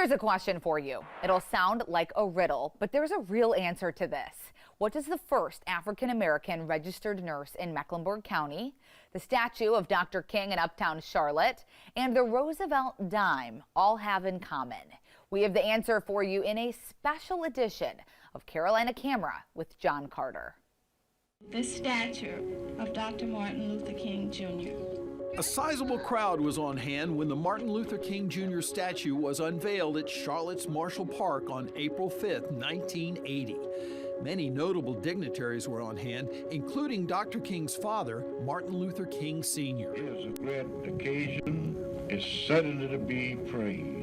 Here's a question for you. It'll sound like a riddle, but there's a real answer to this. What does the first African-American registered nurse in Mecklenburg County, the statue of Dr. King in uptown Charlotte, and the Roosevelt dime all have in common? We have the answer for you in a special edition of Carolina Camera with John Carter. This statue of Dr. Martin Luther King, Jr. A sizable crowd was on hand when the Martin Luther King Jr. statue was unveiled at Charlotte's Marshall Park on April 5, 1980. Many notable dignitaries were on hand, including Dr. King's father, Martin Luther King Sr. It is a great occasion. It's certainly to be praised.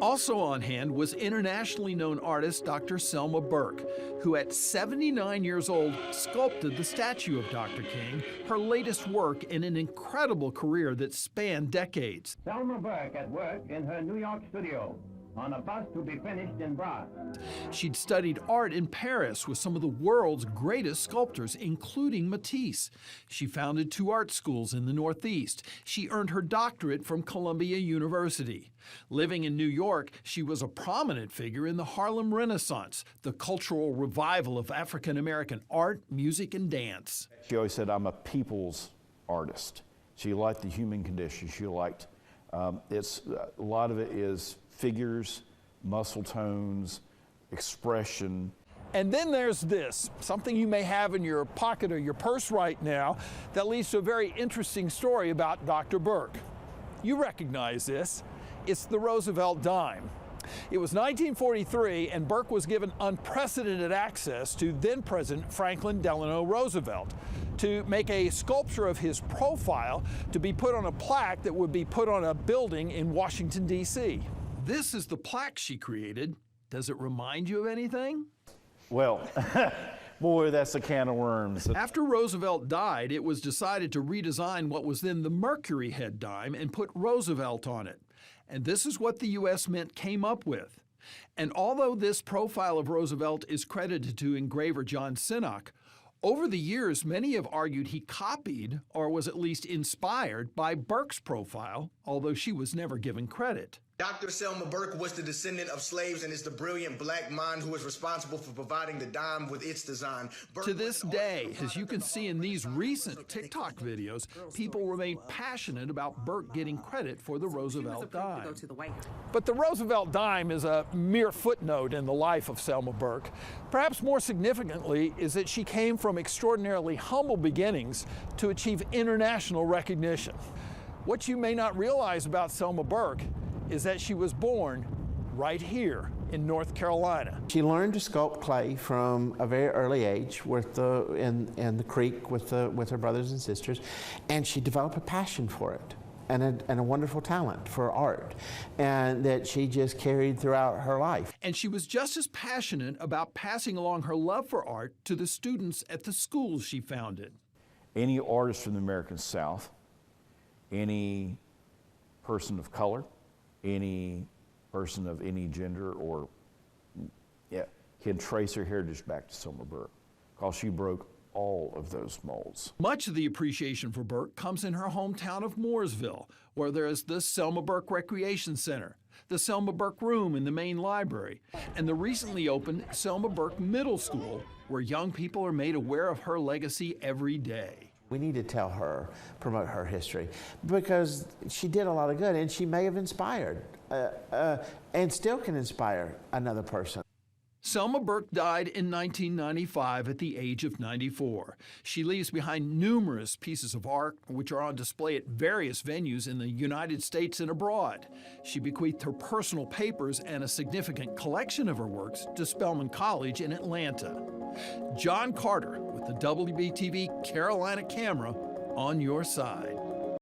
Also on hand was internationally known artist Dr. Selma Burke, who at 79 years old sculpted the statue of Dr. King, her latest work in an incredible career that spanned decades. Selma Burke at work in her New York studio on a bust to be finished in bronze. She'd studied art in Paris with some of the world's greatest sculptors, including Matisse. She founded 2 art schools in the Northeast. She earned her doctorate from Columbia University. Living in New York, she was a prominent figure in the Harlem Renaissance, the cultural revival of African-American art, music, and dance. She always said, I'm a people's artist. She liked the human condition. She liked, a lot of it is figures, muscle tones, expression. And then there's this, something you may have in your pocket or your purse right now that leads to a very interesting story about Dr. Burke. You recognize this. It's the Roosevelt dime. It was 1943, and Burke was given unprecedented access to then-President Franklin Delano Roosevelt to make a sculpture of his profile to be put on a plaque that would be put on a building in Washington, D.C. This is the plaque she created. Does it remind you of anything? Well, boy, that's a can of worms. After Roosevelt died, it was decided to redesign what was then the Mercury head dime and put Roosevelt on it. And this is what the U.S. Mint came up with. And although this profile of Roosevelt is credited to engraver John Sinnock, over the years, many have argued he copied or was at least inspired by Burke's profile, although she was never given credit. Dr. Selma Burke was the descendant of slaves and is the brilliant black mind who is responsible for providing the dime with its design. To this day, as you can see in these recent TikTok videos, people remain passionate about Burke getting credit for the Roosevelt dime. But the Roosevelt dime is a mere footnote in the life of Selma Burke. Perhaps more significantly is that she came from extraordinarily humble beginnings to achieve international recognition. What you may not realize about Selma Burke is that she was born right here in North Carolina. She learned to sculpt clay from a very early age in the creek with her brothers and sisters, and she developed a passion for it and a wonderful talent for art, and that she just carried throughout her life. And she was just as passionate about passing along her love for art to the students at the schools she founded. Any artist from the American South, any person of color, any person of any gender or can trace her heritage back to Selma Burke, because she broke all of those molds. Much of the appreciation for Burke comes in her hometown of Mooresville, where there is the Selma Burke Recreation Center, the Selma Burke Room in the main library, and the recently opened Selma Burke Middle School, where young people are made aware of her legacy every day. We need to tell her, promote her history, because she did a lot of good, and she may have inspired, and still can inspire another person. Selma Burke died in 1995 at the age of 94. She leaves behind numerous pieces of art which are on display at various venues in the United States and abroad. She bequeathed her personal papers and a significant collection of her works to Spelman College in Atlanta. John Carter with the WBTV Carolina Camera on your side.